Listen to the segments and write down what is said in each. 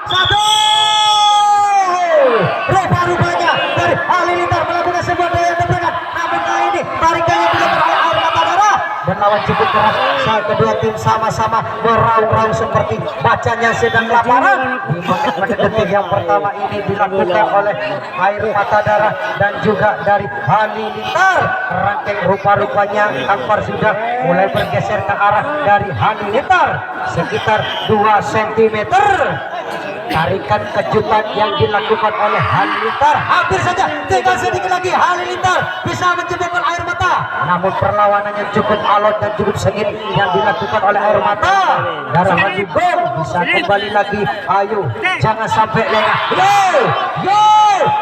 satu. Rupa-rupanya dari Halilintar melakukan sebuah daya dobrakan, namun kali ini tarikannya dilakukan oleh Air Mata Darah dan lawan cukup keras. Saat kedua tim sama-sama meraung-raung seperti bacanya sedang kelaparan. Di menit-menit detik yang pertama ini dilakukan oleh Air Mata Darah dan juga dari Halilintar. Rangkeng rupa-rupanya Akbar sudah mulai bergeser ke arah dari Halilintar sekitar 2 cm. Tarikan kejutan yang dilakukan oleh Halilintar hampir saja, tinggal sedikit lagi Halilintar bisa menjebolkan Air Mata, namun perlawanannya cukup alot dan cukup sengit yang dilakukan oleh Air Mata Darah. Gol bisa kembali lagi, ayo jangan sampai lengah. Yo,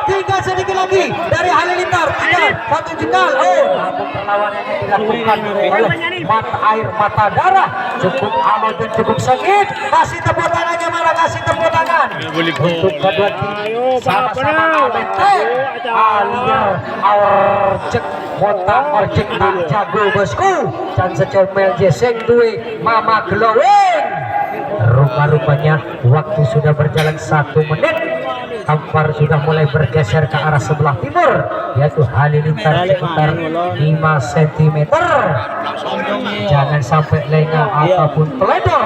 tinggal sedikit lagi dari Halilintar, tinggal satu jengkal. Namun perlawanannya dilakukan oleh Air Mata Darah, cukup alot dan cukup sengit. Kasih tepuk tangannya, mana kasih tepuk tangan untuk kedua tim sama-sama alentek alias orcek mota orcek tak jago bosku dan secomel jeseng duwe mama glowing. Rupa-rupanya waktu sudah berjalan 1 menit. Kampar sudah mulai bergeser ke arah sebelah timur, yaitu Halilintar sekitar 5 cm. Jangan sampai lengah ataupun teledor.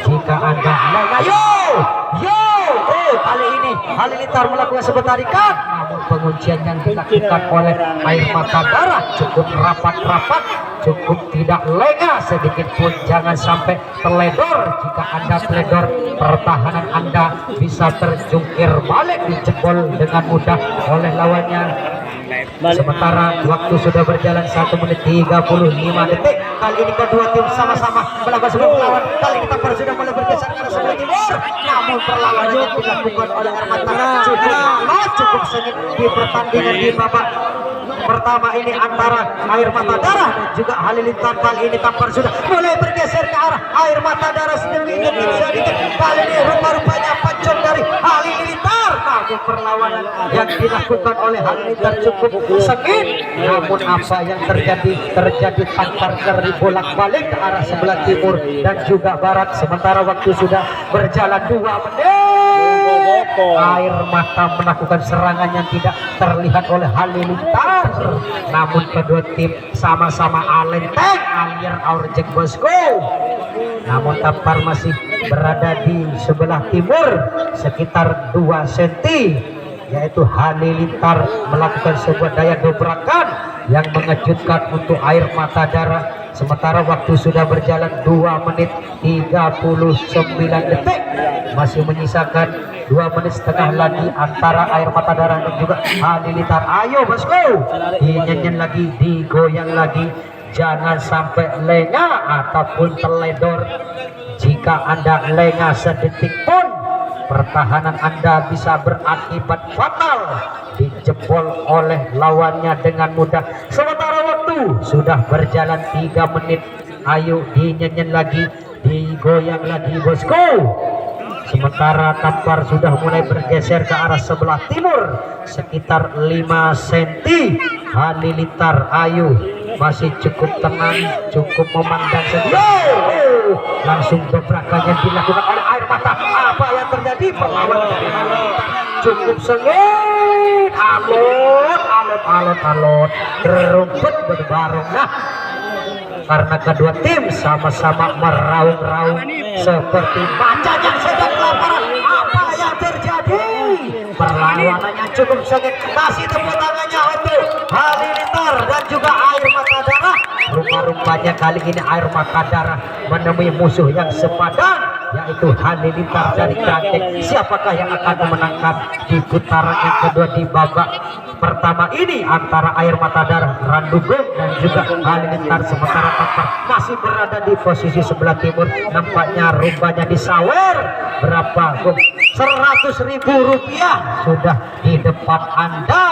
Jika Anda lengah, kali ini Halilintar melakukan sebuah tarikan, namun penguncian yang dilakukan oleh Air Mata Darah cukup rapat-rapat, cukup tidak lengah sedikit pun. Jangan sampai teledor. Jika Anda teledor, pertahanan Anda bisa terjungkir balik, dijebol dengan mudah oleh lawannya. Sementara waktu sudah berjalan 1 menit 35 detik. Kali ini kedua tim sama-sama melakukan sebuah perlawanan. Kali ini Tampar sudah mulai bergeser ke sebelah timur, namun perlawanan yang dilakukan oleh Air Mata cukup sengit di pertandingan di babak pertama ini antara Air Mata Darah dan juga Halilintar. Kali ini Tampar sudah mulai bergeser ke arah Air Mata Darah sedikit. Kali ini rupa-rupanya pancung dari Halilintar, namun perlawanan yang dilakukan oleh Halilintar cukup sengit. Namun apa yang terjadi Tampar dari bolak-balik ke arah sebelah timur dan juga barat. Sementara waktu sudah berjalan 2 menit. Air Mata melakukan serangan yang tidak terlihat oleh Halilintar, namun kedua tim sama-sama alentek alias orjek bosku. Namun Tampar masih berada di sebelah timur sekitar 2 cm, yaitu Halilintar melakukan sebuah daya dobrakan yang mengejutkan untuk Air Mata Darah. Sementara waktu sudah berjalan 2 menit 39 detik, masih menyisakan 2 menit setengah lagi antara Air Mata Darah dan juga Halilintar. Ayo bosku, dinyanyiin lagi, digoyang lagi, jangan sampai lengah ataupun teledor. Jika Anda lengah sedetik pun, pertahanan Anda bisa berakibat fatal, dijebol oleh lawannya dengan mudah. Sementara waktu sudah berjalan 3 menit, ayo dinyanyiin lagi, digoyang lagi bosku. Sementara Tampar sudah mulai bergeser ke arah sebelah timur sekitar 5 cm. Halilintar ayo masih cukup tenang, cukup memandang saja. Langsung dobrakannya dilakukan oleh Air Mata. Apa yang terjadi? Perlawanan dari Halilintar cukup sengit, alot, rumput berbarung. Nah, karena kedua tim sama-sama meraung-raung seperti macan yang sedang kelaparan. Apa yang terjadi? Perlawanannya cukup sengit. Kasih tepuk tangannya untuk Halilintar dan juga Air Mata Darah. Rupa-rupanya kali ini Air Mata Darah menemui musuh yang sepadan, yaitu Halilintar dari Kranteng. Siapakah yang akan memenangkan di putaran yang kedua di babak pertama ini antara Air Mata Darah, Randugung dan juga Halilintar? Sementara Tampar masih berada di posisi sebelah timur. Nampaknya rupanya disawer berapa? 100.000 rupiah sudah di depan Anda.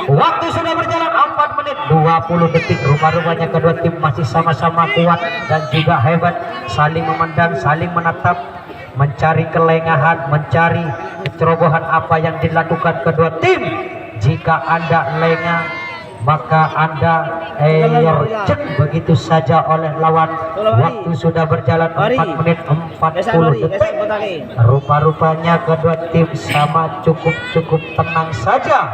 Waktu sudah berjalan 4 menit 20 detik. Rupa-rupanya kedua tim masih sama-sama kuat dan juga hebat, saling memandang, saling menatap, mencari kelengahan, mencari kecerobohan apa yang dilakukan kedua tim. Jika Anda lengah, maka Anda cek begitu saja oleh lawan. Waktu sudah berjalan 4 menit 40 detik. Rupa-rupanya kedua tim sama cukup tenang saja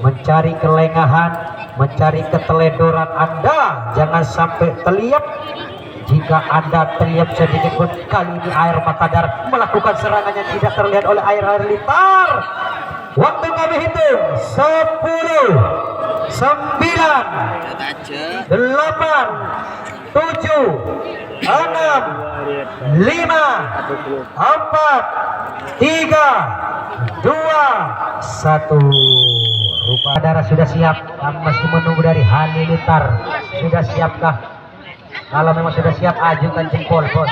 mencari kelengahan, mencari keteledoran. Anda jangan sampai terlihat. Jika Anda terlihat sedikit pun, kali ini Air Matadara melakukan serangan yang tidak terlihat oleh Air Halilintar. Waktu kami hitung 10, 9, 8, 7, 6, 5, 4, 3, 2, 1. Rupa Matadara sudah siap. Kami masih menunggu dari Halilintar. Sudah siapkah? Kalau memang sudah siap, ajukan jempol, bos.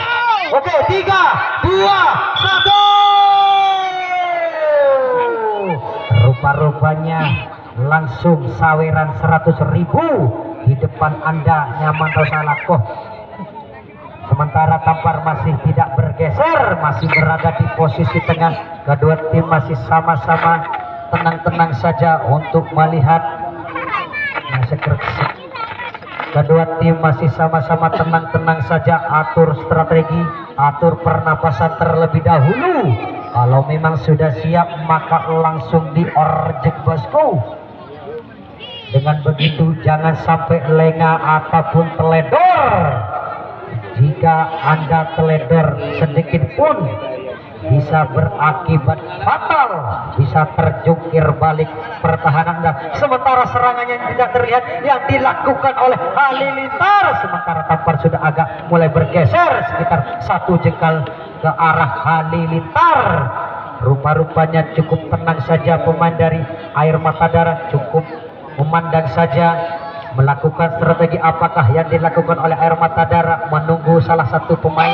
Oke, 3, 2, 1. Rupa-rupanya langsung saweran 100.000 di depan Anda, nyaman Rosalakoh. Sementara Tampar masih tidak bergeser, masih berada di posisi tengah. Kedua tim masih sama-sama tenang-tenang saja untuk melihat. Kedua tim masih sama-sama tenang-tenang saja, atur strategi, atur pernapasan terlebih dahulu. Kalau memang sudah siap, maka langsung diorjek, bosku. Dengan begitu jangan sampai lengah ataupun teledor. Jika Anda teledor sedikit pun, bisa berakibat fatal, bisa terjungkir balik pertahanan Anda. Sementara serangan yang tidak terlihat yang dilakukan oleh Halilintar, sementara Tampar sudah agak mulai bergeser sekitar 1 jengkal ke arah Halilintar. Rupa-rupanya cukup tenang saja pemain dari Air Matadara, cukup memandang saja, melakukan strategi apakah yang dilakukan oleh Air Matadara, menunggu salah satu pemain.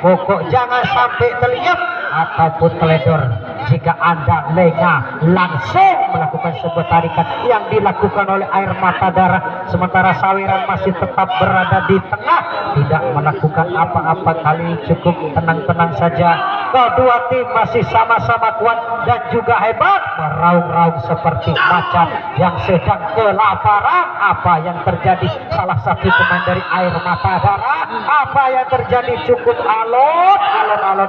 Pokok jangan sampai terlihat ataupun teledor. Jika Anda lengah, langsung melakukan sebuah tarikan yang dilakukan oleh Air Matadara. Sementara saweran masih tetap berada di tengah, tidak melakukan apa-apa. Kali ini cukup tenang-tenang saja. Kedua tim masih sama-sama kuat dan juga hebat, meraung-raung seperti macan yang sedang kelaparan. Apa yang terjadi? Salah satu pemain dari Air Matadara, apa yang terjadi? Cukup alon-alon.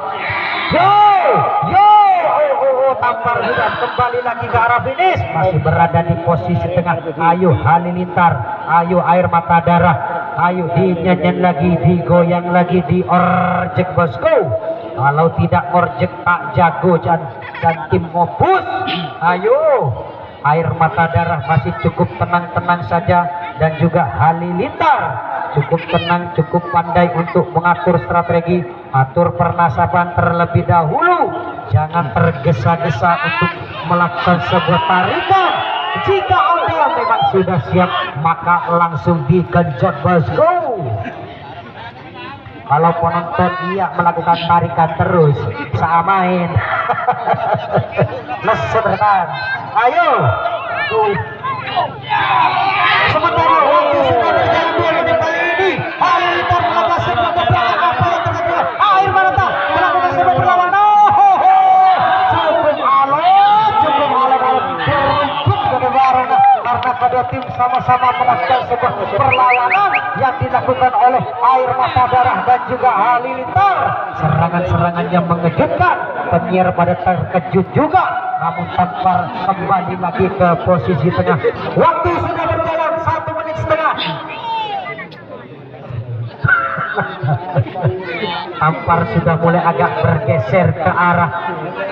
Tampar sudah kembali lagi ke arah finish, masih berada di posisi tengah. Ayo Halilintar, ayo Air Matadara, ayo dinyanyian lagi, digoyang lagi, diorjek, bosku. Kalau tidak orjek tak jago dan tim ngopus. Ayo Air Matadara masih cukup tenang-tenang saja, dan juga Halilintar cukup tenang, cukup pandai untuk mengatur strategi, atur pernasapan terlebih dahulu. Jangan tergesa-gesa untuk melakukan sebuah tarikan. Jika Anda memang sudah siap, maka langsung digenjot, bosku. Kalau penonton iya melakukan tarikan terus, samain. Lesetan. Ayo. Sementara waktu sudah berjalan 2 menit kali ini, Halilintar melakukan sebuah perlawanan. Apa yang terjadi? Air Matadara melakukan sebuah perlawanan. Cukup alon, beruntut kedebaran karena kedua tim sama-sama melakukan sebuah perlawanan yang dilakukan oleh Air Matadara dan juga Halilintar. Serangan-serangan yang mengejutkan, penyiar pada terkejut juga. Namun Tampar kembali lagi ke posisi tengah. Waktu sudah berjalan 1 menit setengah. Tampar sudah mulai agak bergeser ke arah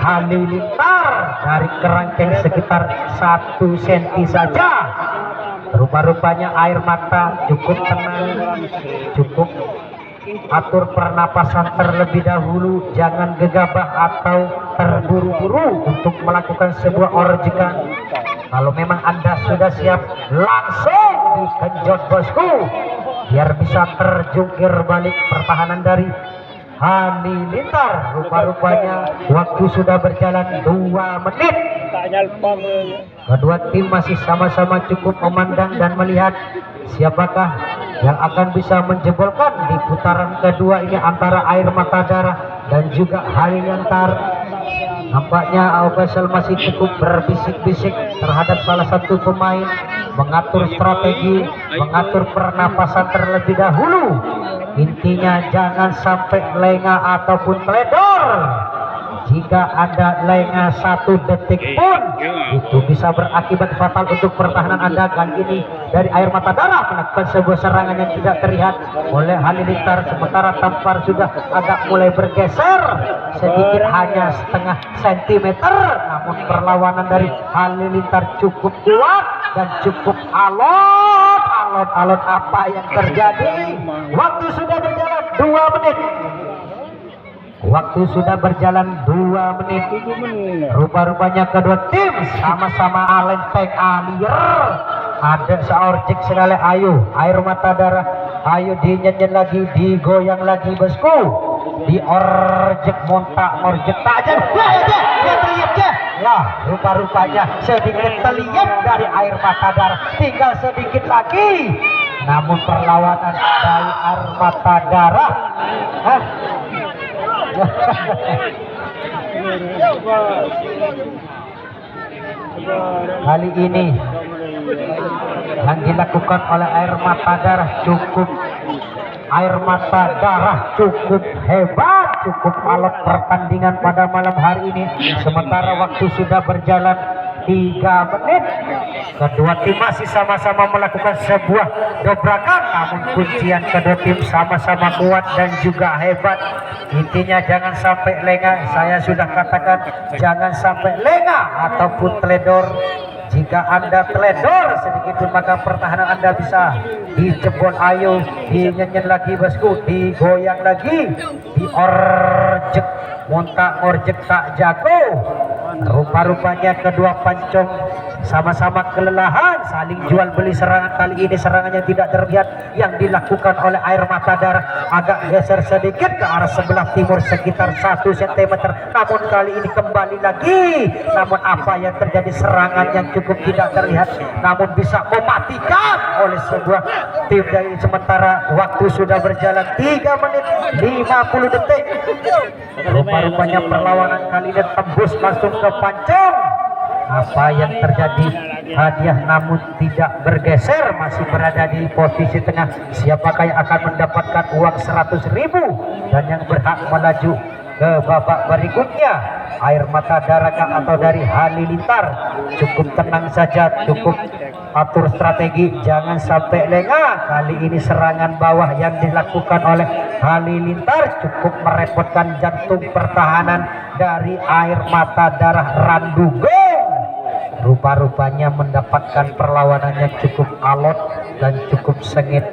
Halilintar dari kerangkeng sekitar 1 cm saja. Rupa-rupanya Air Mata cukup tenang, cukup atur pernapasan terlebih dahulu, jangan gegabah atau terburu-buru untuk melakukan sebuah orjekan. Kalau memang Anda sudah siap, langsung digenjot, bosku, biar bisa terjungkir balik pertahanan dari Halilintar. Rupa-rupanya waktu sudah berjalan 2 menit. Kedua tim masih sama-sama cukup memandang dan melihat siapakah yang akan bisa menjebolkan di putaran kedua ini antara Air Matadara dan juga Halilintar. Nampaknya Aubasel masih cukup berbisik-bisik terhadap salah satu pemain, mengatur strategi, mengatur pernapasan terlebih dahulu. Intinya jangan sampai lengah ataupun teledor. Jika Anda lengah 1 detik pun, itu bisa berakibat fatal untuk pertahanan Anda. Kali ini dari Air Mata Darah melakukan sebuah serangan yang tidak terlihat oleh Halilintar, sementara Tampar sudah agak mulai bergeser sedikit, hanya setengah sentimeter. Namun perlawanan dari Halilintar cukup kuat dan cukup alot. Apa yang terjadi? Waktu sudah berjalan 2 menit. Waktu sudah berjalan 2 menit. Rupa-rupanya kedua tim sama-sama alenteng alir. Ada seorjek sekali. Ayo Air Mata Darah, ayo dinyanyiin lagi, digoyang lagi bosku, diorjek montak orjek tajam. Ya terlihat ya, rupa-rupanya sedikit terlihat dari Air Mata Darah, tinggal sedikit lagi. Namun perlawanan dari Air Mata Darah kali ini yang dilakukan oleh Air Mata Darah cukup hebat, cukup alot pertandingan pada malam hari ini. Sementara waktu sudah berjalan 3 menit, kedua tim masih sama-sama melakukan sebuah dobrakan, namun kuncian kedua tim sama-sama kuat dan juga hebat. Intinya jangan sampai lengah. Saya sudah katakan jangan sampai lengah ataupun teledor. Jika Anda teledor sedikit pun, maka pertahanan Anda bisa dijebol. Ayo dinyanyiin lagi bosku, digoyang lagi, diorjek montak orjek tak jago. Rupa-rupanya kedua pancong sama-sama kelelahan, saling jual beli serangan. Kali ini serangannya tidak terlihat yang dilakukan oleh Air Mata Darah, agak geser sedikit ke arah sebelah timur sekitar 1 cm. Namun kali ini kembali lagi. Namun apa yang terjadi? Serangan yang cukup tidak terlihat namun bisa mematikan oleh sebuah tim dari. Sementara waktu sudah berjalan 3 menit 50 detik. Rupa-rupanya perlawanan kali ini tembus langsung ke pancong. Apa yang terjadi? Hadiah namun tidak bergeser, masih berada di posisi tengah. Siapakah yang akan mendapatkan uang 100.000 dan yang berhak melaju ke babak berikutnya? Air Mata Darah atau dari Halilintar? Cukup tenang saja, cukup atur strategi, jangan sampai lengah. Kali ini serangan bawah yang dilakukan oleh Halilintar cukup merepotkan jantung pertahanan dari Air Mata Darah Randugo. Rupa-rupanya mendapatkan perlawanannya cukup alot dan cukup sengit.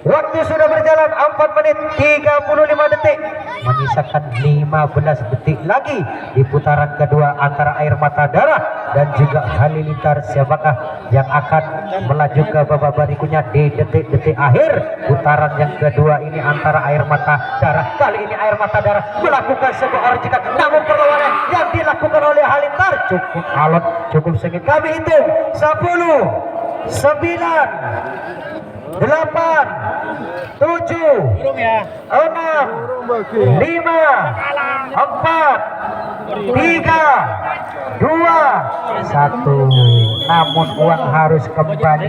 Waktu sudah berjalan 4 menit 35 detik, menyisakan 15 detik lagi di putaran kedua antara Air Mata Darah dan juga Halilintar. Siapakah yang akan melaju ke babak berikutnya di detik-detik akhir putaran yang kedua ini antara Air Mata Darah? Kali ini Air Mata Darah melakukan sebuah orjekan, namun perlawanan yang dilakukan oleh Halilintar cukup alot, cukup sengit. Kami hitung 10, 9, 8, 7, 6, 5, 4, 3, 2, 1. Namun uang harus kembali.